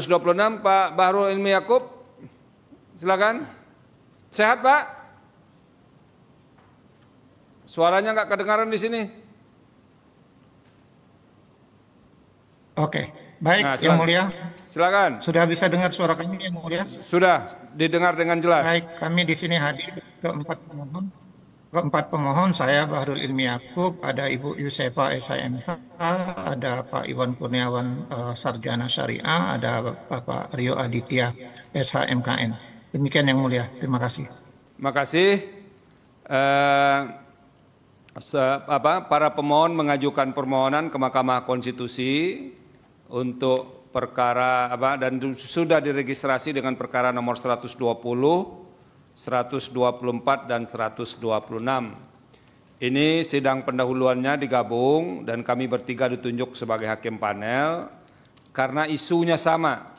126 Pak Bahrul Ilmi Yaakob. Silakan. Sehat Pak? Suaranya nggak kedengaran di sini. Oke, baik Nah, Yang Mulia. silakan. Sudah bisa dengar suara kami Yang Mulia? Sudah didengar dengan jelas. Baik, kami di sini hadir keempat pemohon. Keempat pemohon saya Bahrul Ilmi Yaakob, ada Ibu Yusefa SIMH, ada Pak Iwan Kurniawan Sarjana Syariah, ada Bapak Rio Aditya SHMKN. Demikian Yang Mulia, terima kasih. Terima kasih. Para pemohon mengajukan permohonan ke Mahkamah Konstitusi untuk perkara dan sudah diregistrasi dengan perkara nomor 120, 124 dan 126. Ini sidang pendahuluannya digabung dan kami bertiga ditunjuk sebagai hakim panel karena isunya sama.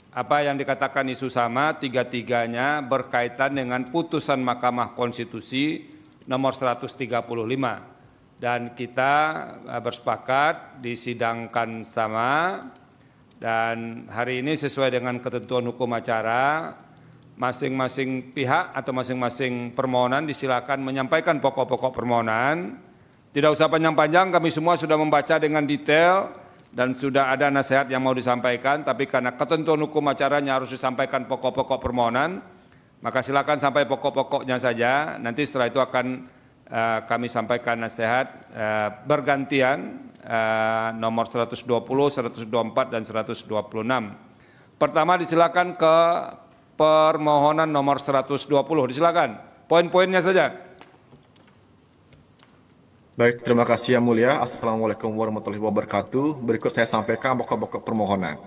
Apa yang dikatakan isu sama, tiga-tiganya berkaitan dengan putusan Mahkamah Konstitusi nomor 135. Dan kita bersepakat disidangkan sama, dan hari ini sesuai dengan ketentuan hukum acara, masing-masing pihak atau masing-masing permohonan disilakan menyampaikan pokok-pokok permohonan. Tidak usah panjang-panjang, kami semua sudah membaca dengan detail dan sudah ada nasihat yang mau disampaikan, tapi karena ketentuan hukum acaranya harus disampaikan pokok-pokok permohonan, maka silakan sampai pokok-pokoknya saja. Nanti setelah itu akan kami sampaikan nasihat bergantian nomor 120, 124 dan 126. Pertama disilakan ke permohonan nomor 120. Disilakan. Poin-poinnya saja. Baik, terima kasih Yang Mulia. Assalamualaikum warahmatullahi wabarakatuh. Berikut saya sampaikan pokok-pokok permohonan.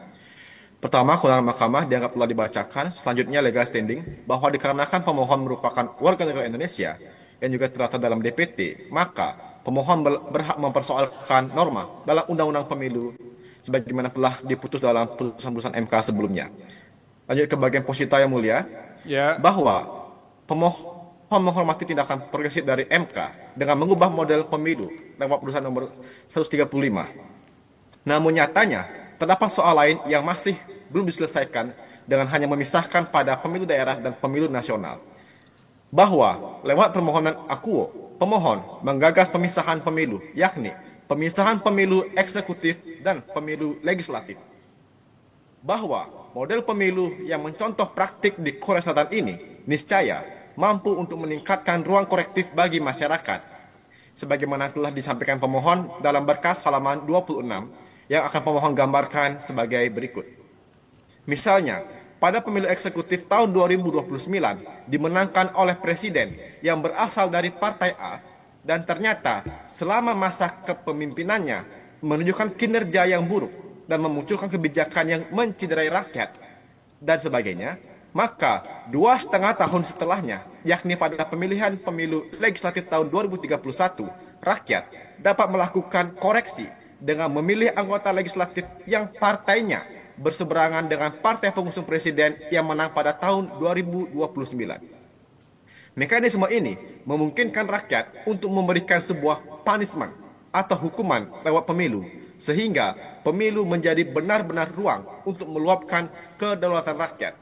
Pertama, kewenangan mahkamah dianggap telah dibacakan. Selanjutnya, legal standing, bahwa dikarenakan pemohon merupakan warga negara Indonesia yang juga terdaftar dalam DPT, maka pemohon berhak mempersoalkan norma dalam Undang-Undang Pemilu sebagaimana telah diputus dalam putusan-putusan MK sebelumnya. Lanjut ke bagian posita Yang Mulia, bahwa pemohon menghormati tindakan progresif dari MK dengan mengubah model pemilu lewat putusan nomor 135. Namun nyatanya, terdapat soal lain yang masih belum diselesaikan dengan hanya memisahkan pada pemilu daerah dan pemilu nasional. Bahwa lewat permohonan akuo, pemohon menggagas pemisahan pemilu, yakni pemisahan pemilu eksekutif dan pemilu legislatif. Bahwa model pemilu yang mencontoh praktik di Korea Selatan ini niscaya mampu untuk meningkatkan ruang korektif bagi masyarakat, sebagaimana telah disampaikan pemohon dalam berkas halaman 26 yang akan pemohon gambarkan sebagai berikut. Misalnya, pada pemilu eksekutif tahun 2029 dimenangkan oleh presiden yang berasal dari Partai A dan ternyata selama masa kepemimpinannya menunjukkan kinerja yang buruk dan memunculkan kebijakan yang menciderai rakyat dan sebagainya, maka 2,5 tahun setelahnya, yakni pada pemilihan pemilu legislatif tahun 2031, rakyat dapat melakukan koreksi dengan memilih anggota legislatif yang partainya berseberangan dengan partai pengusung presiden yang menang pada tahun 2029. Mekanisme ini memungkinkan rakyat untuk memberikan sebuah punishment atau hukuman lewat pemilu, sehingga pemilu menjadi benar-benar ruang untuk meluapkan kedaulatan rakyat.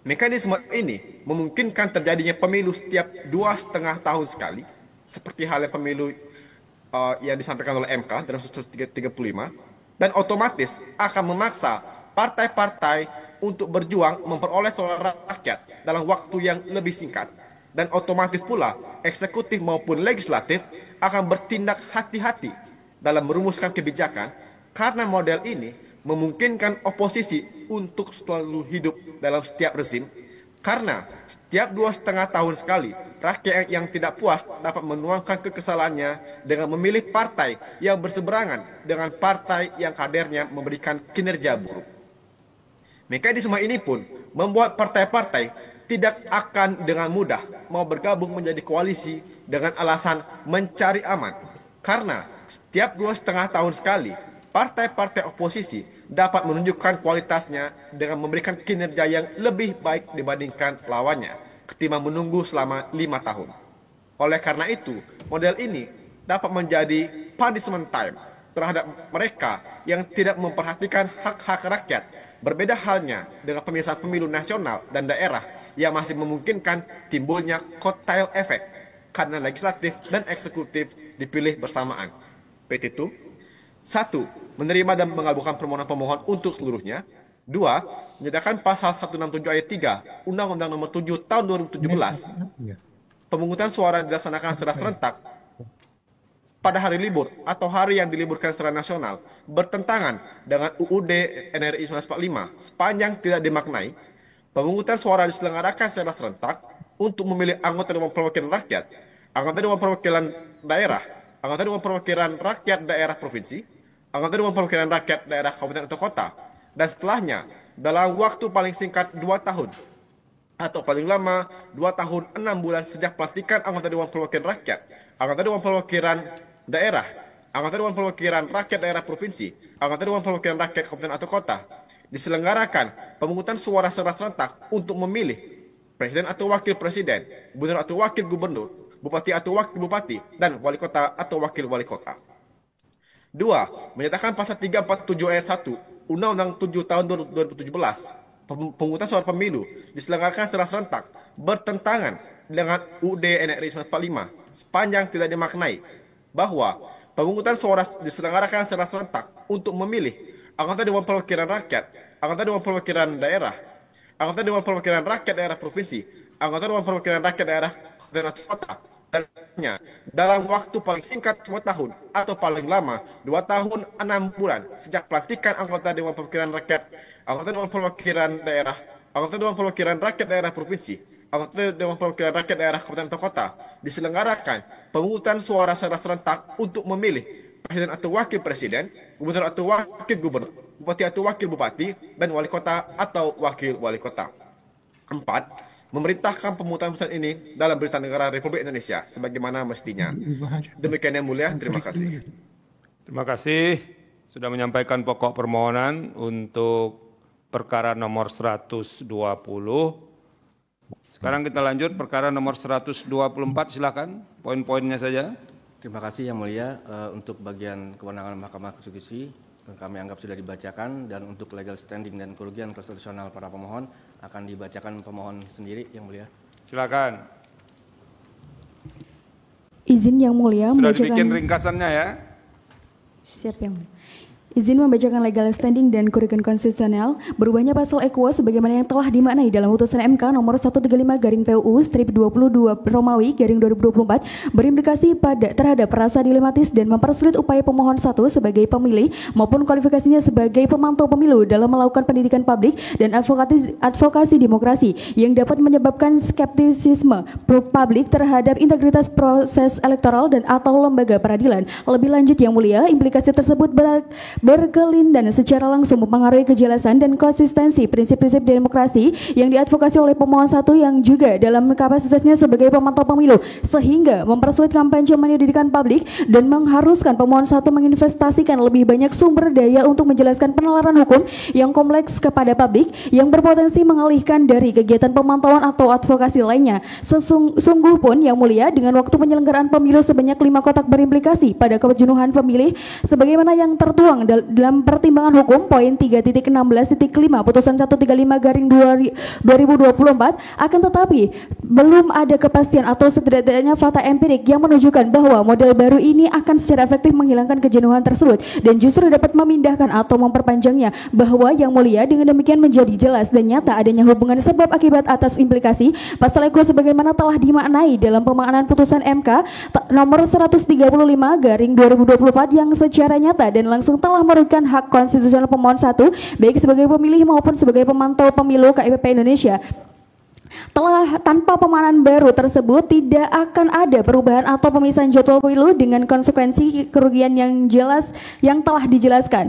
Mekanisme ini memungkinkan terjadinya pemilu setiap 2,5 tahun sekali, seperti halnya pemilu yang disampaikan oleh MK dalam 135, dan otomatis akan memaksa partai-partai untuk berjuang memperoleh suara rakyat dalam waktu yang lebih singkat. Dan otomatis pula eksekutif maupun legislatif akan bertindak hati-hati dalam merumuskan kebijakan, karena model ini memungkinkan oposisi untuk selalu hidup dalam setiap rezim, karena setiap 2,5 tahun sekali rakyat yang tidak puas dapat menuangkan kekesalannya dengan memilih partai yang berseberangan dengan partai yang kadernya memberikan kinerja buruk. Mekanisme ini pun membuat partai-partai tidak akan dengan mudah mau bergabung menjadi koalisi dengan alasan mencari aman, karena setiap 2,5 tahun sekali partai-partai oposisi dapat menunjukkan kualitasnya dengan memberikan kinerja yang lebih baik dibandingkan lawannya ketimbang menunggu selama 5 tahun. Oleh karena itu, model ini dapat menjadi punishment time, terhadap mereka yang tidak memperhatikan hak-hak rakyat. Berbeda halnya dengan pemilihan pemilu nasional dan daerah yang masih memungkinkan timbulnya kotail efek karena legislatif dan eksekutif dipilih bersamaan. Petitum 1. Menerima dan mengabulkan permohonan pemohon untuk seluruhnya. 2. Menyatakan pasal 167 ayat 3 Undang-Undang Nomor 7 Tahun 2017. Pemungutan suara dilaksanakan secara serentak pada hari libur atau hari yang diliburkan secara nasional bertentangan dengan UUD NRI 1945 sepanjang tidak dimaknai. Pemungutan suara diselenggarakan secara serentak untuk memilih anggota Dewan Perwakilan Rakyat, anggota Dewan Perwakilan Daerah, anggota Dewan Perwakilan Rakyat Daerah Provinsi, anggota Dewan Perwakilan Rakyat Daerah Kabupaten atau Kota, dan setelahnya dalam waktu paling singkat 2 tahun atau paling lama 2 tahun 6 bulan sejak pelantikan anggota Dewan Perwakilan Rakyat, anggota Dewan Perwakilan Daerah, anggota Dewan Perwakilan Rakyat Daerah Provinsi, anggota Dewan Perwakilan Rakyat Kabupaten atau Kota, diselenggarakan pemungutan suara secara serentak untuk memilih presiden atau wakil presiden, gubernur atau wakil gubernur, bupati atau wakil bupati, dan wali kota atau wakil wali kota. 2. Menyatakan pasal 347 ayat 1 Undang-Undang 7 Tahun 2017 pemungutan suara pemilu diselenggarakan secara serentak bertentangan dengan UUD NRI 1945 sepanjang tidak dimaknai bahwa pemungutan suara diselenggarakan secara serentak untuk memilih anggota Dewan Perwakilan Rakyat, anggota Dewan Perwakilan Daerah, anggota Dewan Perwakilan Rakyat Daerah Provinsi, anggota Dewan Perwakilan Rakyat Daerah Kabupaten atau Kota, dan dalam waktu paling singkat 2 tahun atau paling lama 2 tahun 6 bulan sejak pelantikan anggota Dewan Perwakilan Rakyat, anggota Dewan Perwakilan Daerah, anggota Dewan Perwakilan Rakyat Daerah Provinsi, anggota Dewan Perwakilan Rakyat Daerah Kabupaten atau Kota, diselenggarakan pemungutan suara secara serentak untuk memilih presiden atau wakil presiden, gubernur atau wakil gubernur, bupati atau wakil bupati, dan wali kota atau wakil wali kota. 4. Memerintahkan pemungutan ini dalam Berita Negara Republik Indonesia sebagaimana mestinya. Demikian yang mulia, terima kasih. Terima kasih sudah menyampaikan pokok permohonan untuk perkara nomor 120. Sekarang kita lanjut perkara nomor 124, silakan poin-poinnya saja. Terima kasih Yang Mulia. Untuk bagian kewenangan Mahkamah Konstitusi kami anggap sudah dibacakan, dan untuk legal standing dan kerugian konstitusional para pemohon akan dibacakan pemohon sendiri Yang Mulia. Silakan. Izin Yang Mulia Sudah membacakan. dibikin ringkasannya ya. Siap Yang Mulia. Izin membacakan legal standing dan kerugian konstitusional berubahnya pasal EQUO sebagaimana yang telah dimaknai dalam putusan MK nomor 135/PUU/22 Romawi /2024 berimplikasi terhadap rasa dilematis dan mempersulit upaya pemohon 1 sebagai pemilih maupun kualifikasinya sebagai pemantau pemilu dalam melakukan pendidikan publik dan advokasi demokrasi yang dapat menyebabkan skeptisisme publik terhadap integritas proses elektoral dan atau lembaga peradilan. Lebih lanjut Yang Mulia, implikasi tersebut berkelindan secara langsung mempengaruhi kejelasan dan konsistensi prinsip-prinsip demokrasi yang diadvokasi oleh pemohon 1 yang juga dalam kapasitasnya sebagai pemantau pemilu, sehingga mempersulit kampanye pendidikan publik dan mengharuskan pemohon 1 menginvestasikan lebih banyak sumber daya untuk menjelaskan penalaran hukum yang kompleks kepada publik yang berpotensi mengalihkan dari kegiatan pemantauan atau advokasi lainnya. Sesungguh pun Yang Mulia, dengan waktu penyelenggaraan pemilu sebanyak 5 kotak berimplikasi pada kejenuhan pemilih sebagaimana yang tertuang dalam pertimbangan hukum poin 3.16.5 putusan 135/2024, akan tetapi belum ada kepastian atau setidaknya fakta empirik yang menunjukkan bahwa model baru ini akan secara efektif menghilangkan kejenuhan tersebut dan justru dapat memindahkan atau memperpanjangnya, bahwa Yang Mulia dengan demikian menjadi jelas dan nyata adanya hubungan sebab akibat atas implikasi pasal EQUO sebagaimana telah dimaknai dalam pemaknaan putusan MK nomor 135/2024 yang secara nyata dan langsung telah merugikan hak konstitusional pemohon 1 baik sebagai pemilih maupun sebagai pemantau pemilu KIPP Indonesia. Tanpa pemahaman baru tersebut tidak akan ada perubahan atau pemisahan jadwal pemilu dengan konsekuensi kerugian yang jelas yang telah dijelaskan.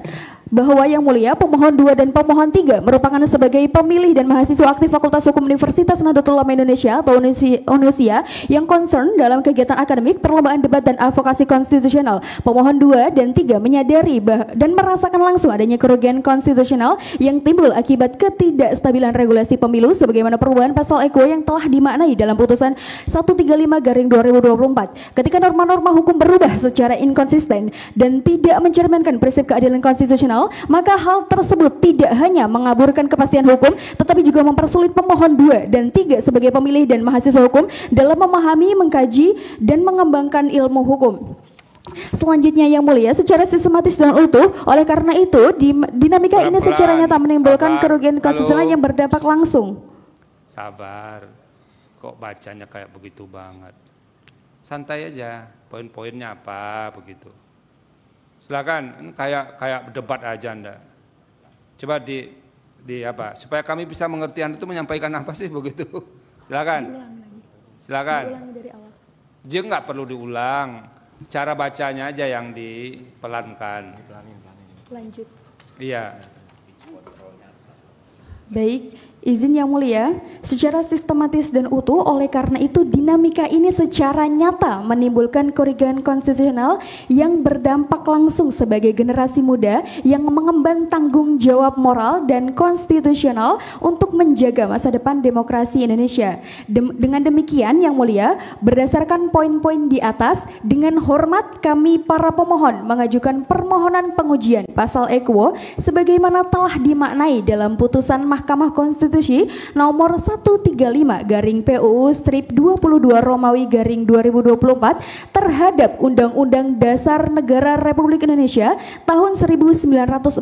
bahwa Yang Mulia pemohon 2 dan pemohon 3 merupakan sebagai pemilih dan mahasiswa aktif Fakultas Hukum Universitas Nahdlatul Ulama Indonesia atau UNUSIA yang concern dalam kegiatan akademik, perlombaan debat dan advokasi konstitusional. Pemohon 2 dan 3 menyadari dan merasakan langsung adanya kerugian konstitusional yang timbul akibat ketidakstabilan regulasi pemilu sebagaimana perubahan pasal EKO yang telah dimaknai dalam putusan 135/2024. Ketika norma-norma hukum berubah secara inkonsisten dan tidak mencerminkan prinsip keadilan konstitusional, maka hal tersebut tidak hanya mengaburkan kepastian hukum, tetapi juga mempersulit pemohon 2 dan 3 sebagai pemilih dan mahasiswa hukum dalam memahami, mengkaji, dan mengembangkan ilmu hukum. Selanjutnya Yang Mulia, secara sistematis dan utuh, oleh karena itu dinamika ini secara nyata menimbulkan kerugian konstitusional yang berdampak langsung. Sabar, kok bacanya kayak begitu banget. Santai aja, poin-poinnya apa begitu. Silakan, kayak debat aja Anda. Coba di apa supaya kami bisa mengerti Anda itu menyampaikan apa sih begitu. Silakan. Silakan. Dia nggak perlu diulang. Cara bacanya aja yang dipelankan. Lanjut. Iya. Baik, izin Yang Mulia, secara sistematis dan utuh, oleh karena itu dinamika ini secara nyata menimbulkan kerugian konstitusional yang berdampak langsung sebagai generasi muda yang mengemban tanggung jawab moral dan konstitusional untuk menjaga masa depan demokrasi Indonesia. Dengan demikian Yang Mulia, berdasarkan poin-poin di atas, dengan hormat kami para pemohon mengajukan permohonan pengujian pasal EKWO sebagaimana telah dimaknai dalam putusan Mahkamah Konstitusi nomor 135/PUU/22 terhadap Undang-Undang Dasar Negara Republik Indonesia tahun 1945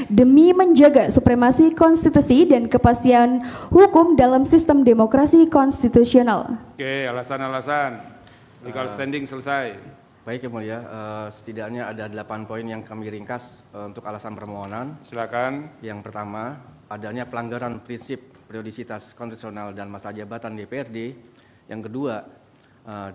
demi menjaga supremasi konstitusi dan kepastian hukum dalam sistem demokrasi konstitusional. Oke, alasan-alasan. Legal standing selesai. Baik Yang Mulia, setidaknya ada 8 poin yang kami ringkas untuk alasan permohonan. Silakan. Yang pertama, adanya pelanggaran prinsip periodisitas konstitusional dan masa jabatan DPRD. Yang kedua,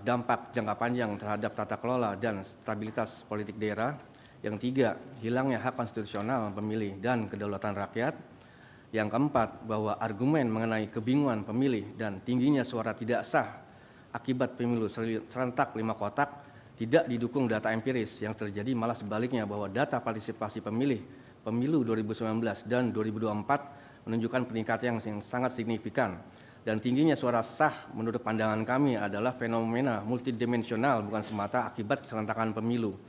dampak jangka panjang terhadap tata kelola dan stabilitas politik daerah. Yang tiga, hilangnya hak konstitusional pemilih dan kedaulatan rakyat. Yang keempat, bahwa argumen mengenai kebingungan pemilih dan tingginya suara tidak sah akibat pemilu serentak 5 kotak tidak didukung data empiris, yang terjadi malah sebaliknya bahwa data partisipasi pemilih pemilu 2019 dan 2024 menunjukkan peningkatan yang sangat signifikan, dan tingginya suara sah menurut pandangan kami adalah fenomena multidimensional bukan semata akibat keserentakan pemilu.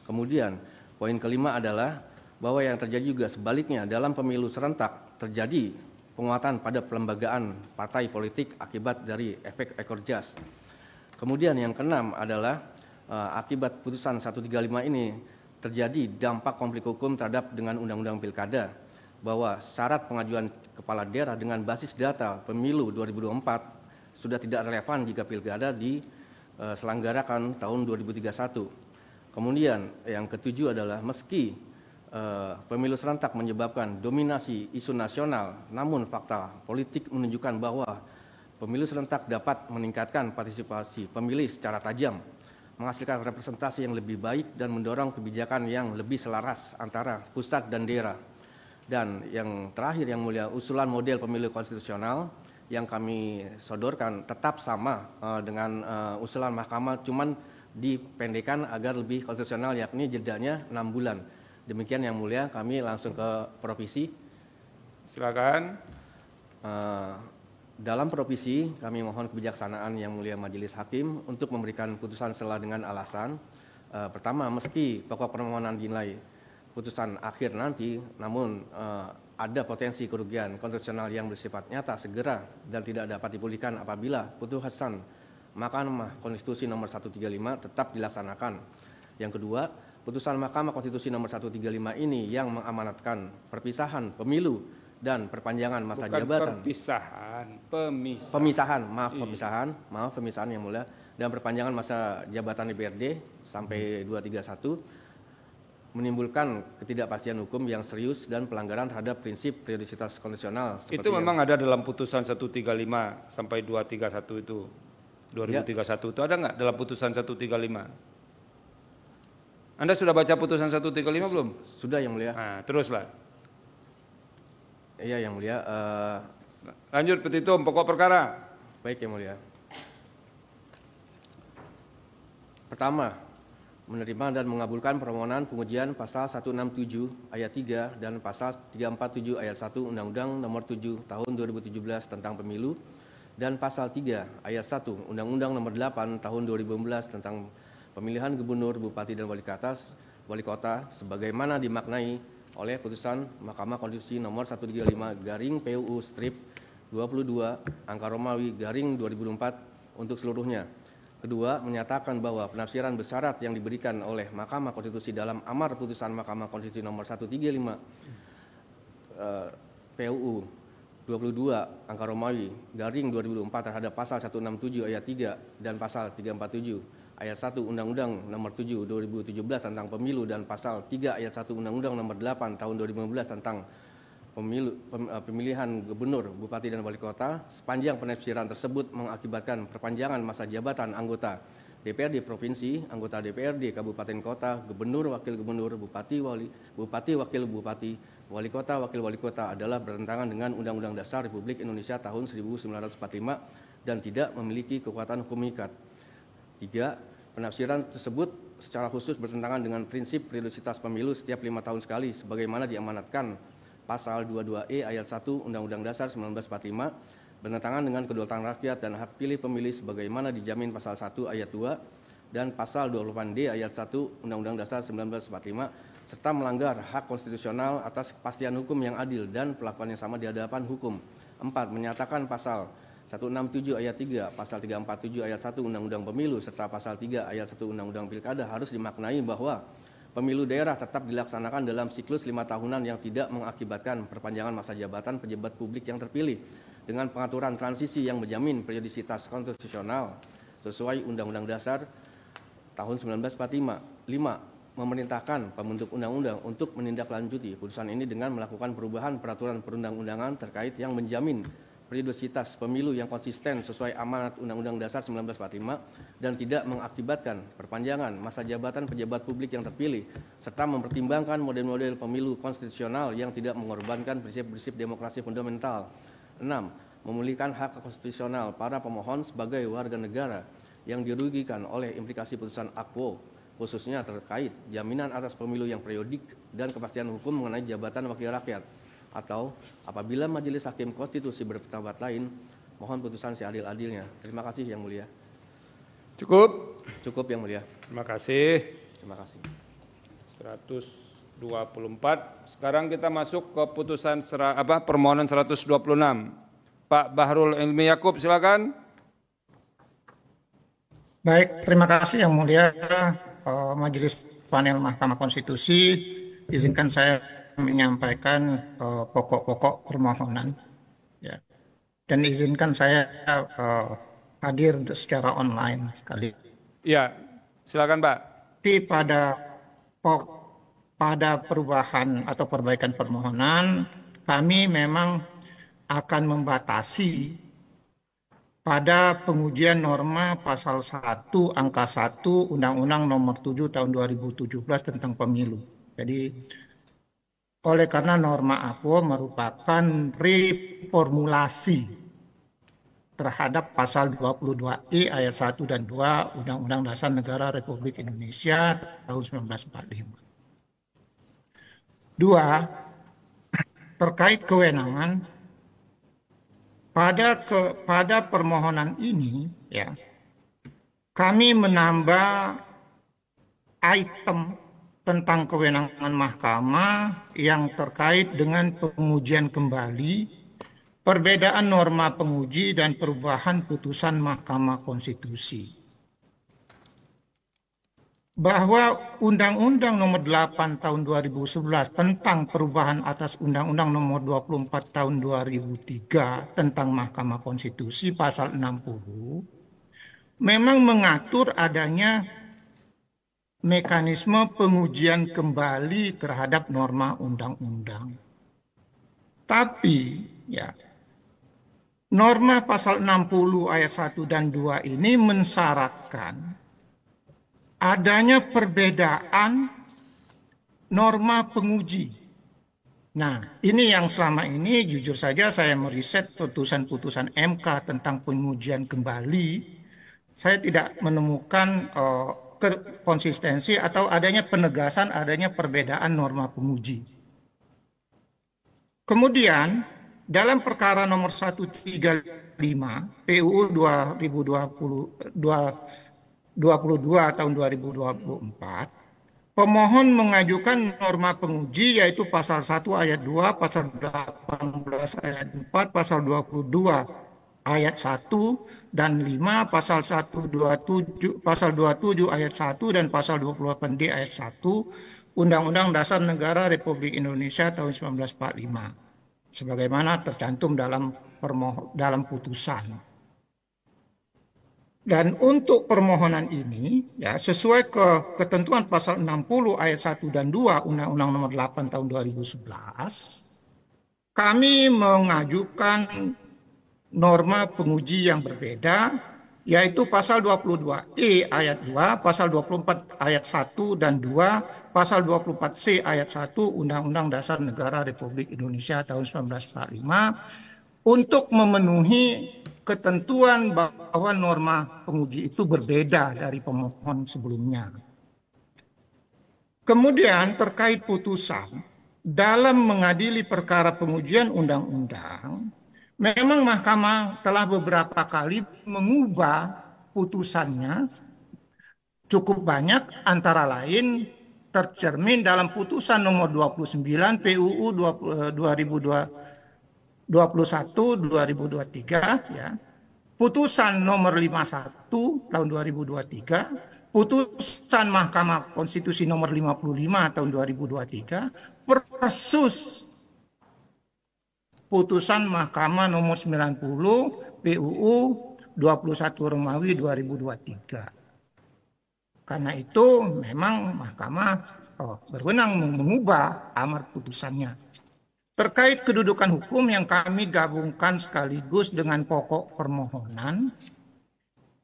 Kemudian poin kelima adalah bahwa yang terjadi juga sebaliknya, dalam pemilu serentak terjadi penguatan pada pelembagaan partai politik akibat dari efek ekor jas. Kemudian yang keenam adalah akibat putusan 135 ini terjadi dampak konflik hukum terhadap dengan Undang-Undang Pilkada, bahwa syarat pengajuan kepala daerah dengan basis data pemilu 2024 sudah tidak relevan jika pilkada diselenggarakan tahun 2031. Kemudian yang ketujuh adalah meski pemilu serentak menyebabkan dominasi isu nasional, namun fakta politik menunjukkan bahwa pemilu serentak dapat meningkatkan partisipasi pemilih secara tajam, menghasilkan representasi yang lebih baik dan mendorong kebijakan yang lebih selaras antara pusat dan daerah. Dan yang terakhir Yang Mulia, usulan model pemilu konstitusional yang kami sodorkan tetap sama dengan usulan Mahkamah, cuman dipendekkan agar lebih konstitusional, yakni jedanya 6 bulan. Demikian Yang Mulia, kami langsung ke provisi. Silakan. Dalam provisi, kami mohon kebijaksanaan Yang Mulia Majelis Hakim untuk memberikan putusan setelah dengan alasan pertama, meski pokok permohonan dinilai putusan akhir nanti, namun ada potensi kerugian konstitusional yang bersifat nyata segera dan tidak dapat dipulihkan apabila putusan Mahkamah Konstitusi nomor 135 tetap dilaksanakan. Yang kedua, putusan Mahkamah Konstitusi nomor 135 ini yang mengamanatkan perpisahan pemilu dan perpanjangan masa jabatan. Pemisahan Yang Mulia, dan perpanjangan masa jabatan DPRD sampai 2031 menimbulkan ketidakpastian hukum yang serius dan pelanggaran terhadap prinsip periodisitas konstitusional. Itu memang ada dalam putusan 135 sampai 231 itu. 2031 itu ada nggak dalam putusan 135? Anda sudah baca putusan 135 belum? Sudah Yang Mulia. Nah, teruslah. Iya Yang Mulia. Lanjut petitum pokok perkara. Baik Yang Mulia. Pertama, menerima dan mengabulkan permohonan pengujian pasal 167 ayat 3 dan pasal 347 ayat 1 Undang-Undang Nomor 7 Tahun 2017 tentang Pemilu dan pasal 3 ayat 1 Undang-Undang Nomor 8 Tahun 2015 tentang Pemilihan Gubernur, Bupati dan Wali Kota sebagaimana dimaknai oleh putusan Mahkamah Konstitusi Nomor 135/PUU strip 22 angka Romawi garing 2004 untuk seluruhnya. Kedua, menyatakan bahwa penafsiran bersyarat yang diberikan oleh Mahkamah Konstitusi dalam amar putusan Mahkamah Konstitusi Nomor 135 PUU 22 angka Romawi garing 2004 terhadap pasal 167 ayat 3 dan pasal 347 ayat 1 Undang-Undang Nomor 7 2017 tentang Pemilu dan pasal 3 ayat 1 Undang-Undang Nomor 8 Tahun 2015 tentang Pemilihan Gubernur, Bupati dan Wali Kota sepanjang penafsiran tersebut mengakibatkan perpanjangan masa jabatan anggota DPRD Provinsi, anggota DPRD Kabupaten Kota, Gubernur, Wakil Gubernur, Bupati, Wakil Bupati, Wali Kota, Wakil Wali Kota adalah bertentangan dengan Undang-Undang Dasar Republik Indonesia tahun 1945 dan tidak memiliki kekuatan hukum mengikat. 3. Penafsiran tersebut secara khusus bertentangan dengan prinsip periodisitas pemilu setiap 5 tahun sekali sebagaimana diamanatkan Pasal 22E ayat 1 Undang-Undang Dasar 1945 bertentangan dengan kedaulatan rakyat dan hak pilih pemilih sebagaimana dijamin Pasal 1 ayat 2 dan Pasal 28D ayat 1 Undang-Undang Dasar 1945 serta melanggar hak konstitusional atas kepastian hukum yang adil dan perlakuan yang sama di hadapan hukum. 4. Menyatakan Pasal 167 ayat 3, Pasal 347 ayat 1 Undang-Undang Pemilu serta Pasal 3 ayat 1 Undang-Undang Pilkada harus dimaknai bahwa pemilu daerah tetap dilaksanakan dalam siklus 5 tahunan yang tidak mengakibatkan perpanjangan masa jabatan pejabat publik yang terpilih dengan pengaturan transisi yang menjamin periodisitas konstitusional sesuai Undang-Undang Dasar tahun 1945. 5. Memerintahkan pembentuk undang-undang untuk menindaklanjuti putusan ini dengan melakukan perubahan peraturan perundang-undangan terkait yang menjamin periodisitas pemilu yang konsisten sesuai amanat Undang-Undang Dasar 1945 dan tidak mengakibatkan perpanjangan masa jabatan pejabat publik yang terpilih, serta mempertimbangkan model-model pemilu konstitusional yang tidak mengorbankan prinsip-prinsip demokrasi fundamental. 6. Memulihkan hak konstitusional para pemohon sebagai warga negara yang dirugikan oleh implikasi putusan Akwo, khususnya terkait jaminan atas pemilu yang periodik dan kepastian hukum mengenai jabatan wakil rakyat. Atau apabila Majelis Hakim Konstitusi berpendapat lain, mohon putusan seadil-adilnya. Terima kasih Yang Mulia. Cukup? Cukup Yang Mulia. Terima kasih. Terima kasih. 124. Sekarang kita masuk ke putusan permohonan 126. Pak Bahrul Ilmi Yakub, silakan. Baik, terima kasih Yang Mulia. Majelis Panel Mahkamah Konstitusi, izinkan saya menyampaikan pokok-pokok permohonan, ya. Dan izinkan saya hadir secara online sekali. Ya, silakan Pak. Pada perubahan atau perbaikan permohonan, kami memang akan membatasi pada pengujian norma pasal 1 angka 1 Undang-Undang Nomor 7 Tahun 2017 tentang Pemilu. Jadi oleh karena norma Akwo merupakan reformulasi terhadap pasal 22E ayat 1 dan 2 Undang-Undang Dasar Negara Republik Indonesia tahun 1945. 2. Terkait kewenangan pada permohonan ini, ya, kami menambah item tentang kewenangan mahkamah yang terkait dengan pengujian kembali, perbedaan norma penguji dan perubahan putusan Mahkamah Konstitusi. Bahwa Undang-Undang Nomor 8 Tahun 2011 tentang perubahan atas Undang-Undang Nomor 24 Tahun 2003 tentang Mahkamah Konstitusi pasal 60 memang mengatur adanya mekanisme pengujian kembali terhadap norma undang-undang. Tapi, ya, norma pasal 60 ayat 1 dan 2 ini mensyaratkan adanya perbedaan norma penguji. Nah, ini yang selama ini jujur saja saya meriset putusan-putusan MK tentang pengujian kembali, saya tidak menemukan konsistensi atau adanya penegasan adanya perbedaan norma penguji. Kemudian, dalam perkara nomor 135 PUU 2022 tahun 2024, pemohon mengajukan norma penguji yaitu pasal 1 ayat 2, pasal 18 ayat 4, pasal 22 ayat 1 dan 5, pasal 127, pasal 27 ayat 1 dan pasal 28D ayat 1 Undang-Undang Dasar Negara Republik Indonesia tahun 1945 sebagaimana tercantum dalam putusan. Dan untuk permohonan ini, ya sesuai ketentuan pasal 60 ayat 1 dan 2 Undang-Undang Nomor 8 tahun 2011, kami mengajukan norma penguji yang berbeda, yaitu pasal 22E ayat 2, pasal 24 ayat 1 dan 2, pasal 24C ayat 1 Undang-Undang Dasar Negara Republik Indonesia tahun 1945 untuk memenuhi ketentuan bahwa norma penguji itu berbeda dari pemohon sebelumnya. Kemudian terkait putusan, dalam mengadili perkara pengujian undang-undang, memang Mahkamah telah beberapa kali mengubah putusannya cukup banyak, antara lain tercermin dalam putusan nomor 29 PUU 2023 ya. Putusan nomor 51 tahun 2023, putusan Mahkamah Konstitusi nomor 55 tahun 2023 versus putusan Mahkamah nomor 90 PUU 21 Romawi 2023. Karena itu memang Mahkamah berwenang mengubah amar putusannya. Terkait kedudukan hukum yang kami gabungkan sekaligus dengan pokok permohonan,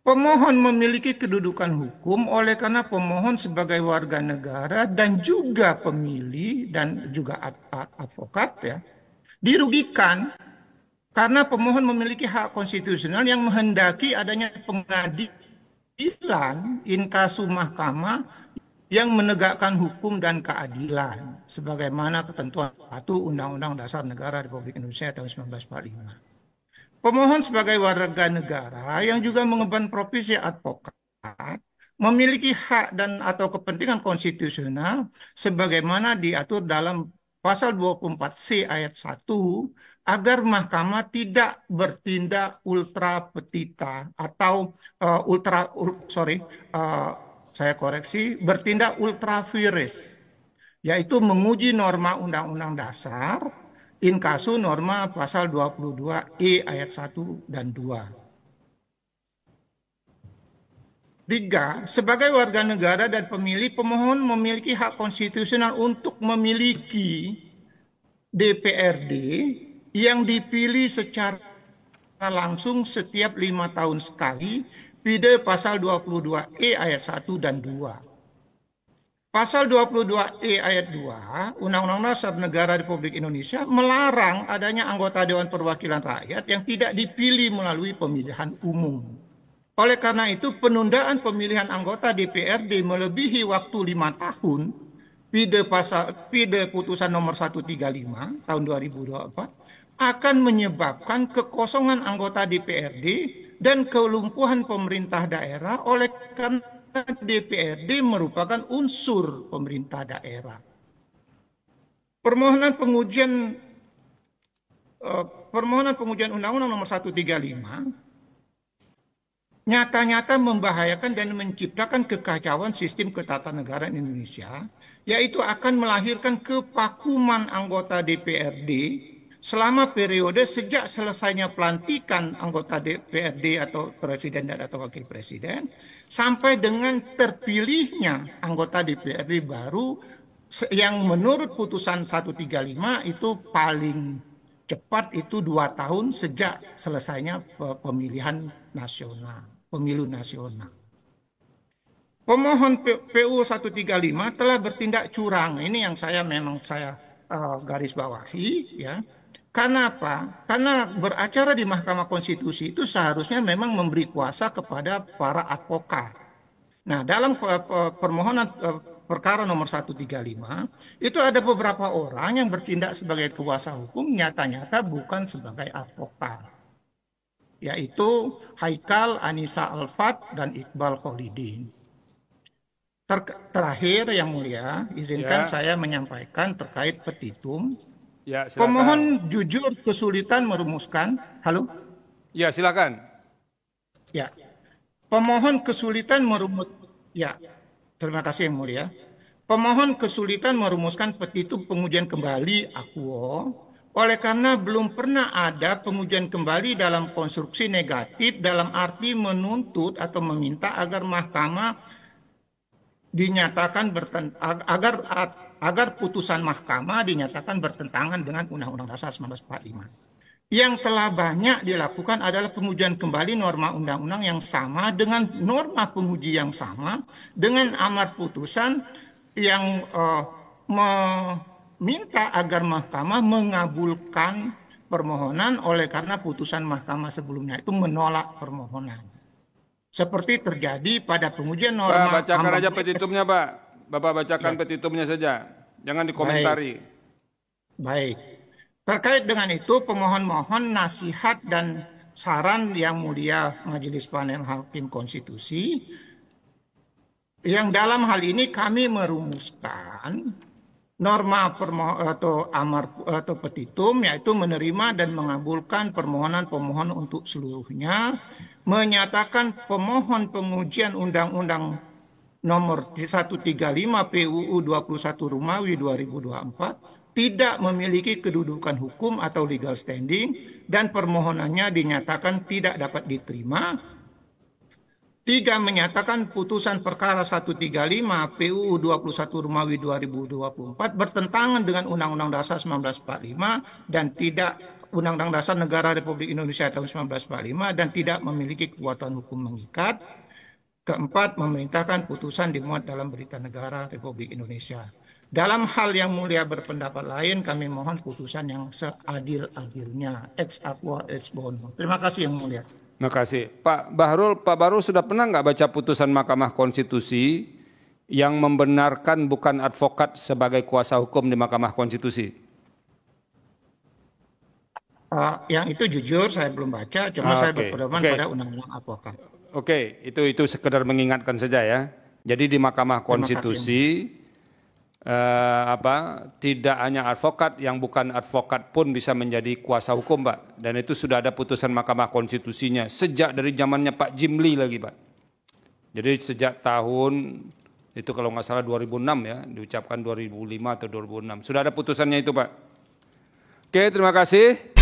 pemohon memiliki kedudukan hukum oleh karena pemohon sebagai warga negara dan juga pemilih dan juga advokat ya, dirugikan karena pemohon memiliki hak konstitusional yang menghendaki adanya pengadilan inkasu mahkamah yang menegakkan hukum dan keadilan sebagaimana ketentuan 1 Undang-Undang Dasar Negara Republik Indonesia tahun 1945. Pemohon sebagai warga negara yang juga mengemban profesi advokat memiliki hak dan atau kepentingan konstitusional sebagaimana diatur dalam pasal 24C ayat 1 agar mahkamah tidak bertindak ultra petita atau bertindak ultra vires, yaitu menguji norma Undang-Undang Dasar inkasu norma pasal 22E ayat 1 dan 2. 3. Sebagai warga negara dan pemilih, pemohon memiliki hak konstitusional untuk memiliki DPRD yang dipilih secara langsung setiap 5 tahun sekali, pide pasal 22E ayat 1 dan 2. Pasal 22E ayat 2 Undang-Undang Dasar Negara Republik Indonesia melarang adanya anggota Dewan Perwakilan Rakyat yang tidak dipilih melalui pemilihan umum. Oleh karena itu, penundaan pemilihan anggota DPRD melebihi waktu 5 tahun, pide putusan nomor 135 tahun 2024, akan menyebabkan kekosongan anggota DPRD dan kelumpuhan pemerintah daerah oleh karena DPRD merupakan unsur pemerintah daerah. Permohonan pengujian Undang-Undang Nomor 135 nyata-nyata membahayakan dan menciptakan kekacauan sistem ketatanegaraan Indonesia, yaitu akan melahirkan kevakuman anggota DPRD selama periode sejak selesainya pelantikan anggota DPRD atau presiden dan atau wakil presiden sampai dengan terpilihnya anggota DPRD baru yang menurut putusan 135 itu paling cepat itu 2 tahun sejak selesainya pemilu nasional. Pemohon PU 135 telah bertindak curang. Ini yang memang saya garis bawahi, ya. Karena apa? Karena beracara di Mahkamah Konstitusi itu seharusnya memang memberi kuasa kepada para advokat. Nah, dalam permohonan perkara nomor 135 itu ada beberapa orang yang bertindak sebagai kuasa hukum, nyata-nyata bukan sebagai advokat, yaitu Haikal Anissa Alfat dan Iqbal Kholidin. Terakhir yang mulia, izinkan saya menyampaikan terkait petitum. Ya, silakan. Pemohon jujur kesulitan merumuskan. Halo? Ya, silakan. Ya. Pemohon kesulitan Ya, terima kasih yang mulia. Pemohon kesulitan merumuskan petitum pengujian kembali akuo oleh karena belum pernah ada pengujian kembali dalam konstruksi negatif dalam arti menuntut atau meminta agar mahkamah dinyatakan agar putusan mahkamah dinyatakan bertentangan dengan Undang-Undang Dasar 1945. Yang telah banyak dilakukan adalah pengujian kembali norma undang-undang yang sama dengan norma penguji yang sama dengan amar putusan yang meminta agar mahkamah mengabulkan permohonan oleh karena putusan mahkamah sebelumnya itu menolak permohonan. Seperti terjadi pada pengujian norma. Pak, bacakan aja petitumnya, Pak. Bapak bacakan petitumnya saja. Jangan dikomentari. Baik. Terkait dengan itu, pemohon mohon nasihat dan saran yang mulia Majelis Panel Hakim Konstitusi. Yang dalam hal ini kami merumuskan norma atau amar atau petitum, yaitu menerima dan mengabulkan permohonan pemohon untuk seluruhnya, menyatakan pemohon pengujian Undang-Undang nomor 135 PUU 21 Romawi 2024 tidak memiliki kedudukan hukum atau legal standing dan permohonannya dinyatakan tidak dapat diterima. 3. Menyatakan putusan perkara 135 PUU 21 Romawi 2024 bertentangan dengan Undang-Undang Dasar 1945 dan tidak Undang-Undang Dasar Negara Republik Indonesia tahun 1945 dan tidak memiliki kekuatan hukum mengikat. 4. Memerintahkan putusan dimuat dalam Berita Negara Republik Indonesia. Dalam hal yang mulia berpendapat lain, kami mohon putusan yang seadil-adilnya, ex aqua ex bono. Terima kasih yang mulia. Terima kasih. Pak Bahrul sudah pernah nggak baca putusan Mahkamah Konstitusi yang membenarkan bukan advokat sebagai kuasa hukum di Mahkamah Konstitusi? Yang itu jujur saya belum baca, cuma saya berpedoman pada undang-undang advokat. Oke, itu sekedar mengingatkan saja ya. Jadi di Mahkamah Konstitusi tidak hanya advokat, yang bukan advokat pun bisa menjadi kuasa hukum, Pak. Dan itu sudah ada putusan Mahkamah Konstitusinya sejak dari zamannya Pak Jimli lagi, Pak. Jadi sejak tahun itu kalau nggak salah 2006 ya, diucapkan 2005 atau 2006. Sudah ada putusannya itu, Pak. Oke, terima kasih.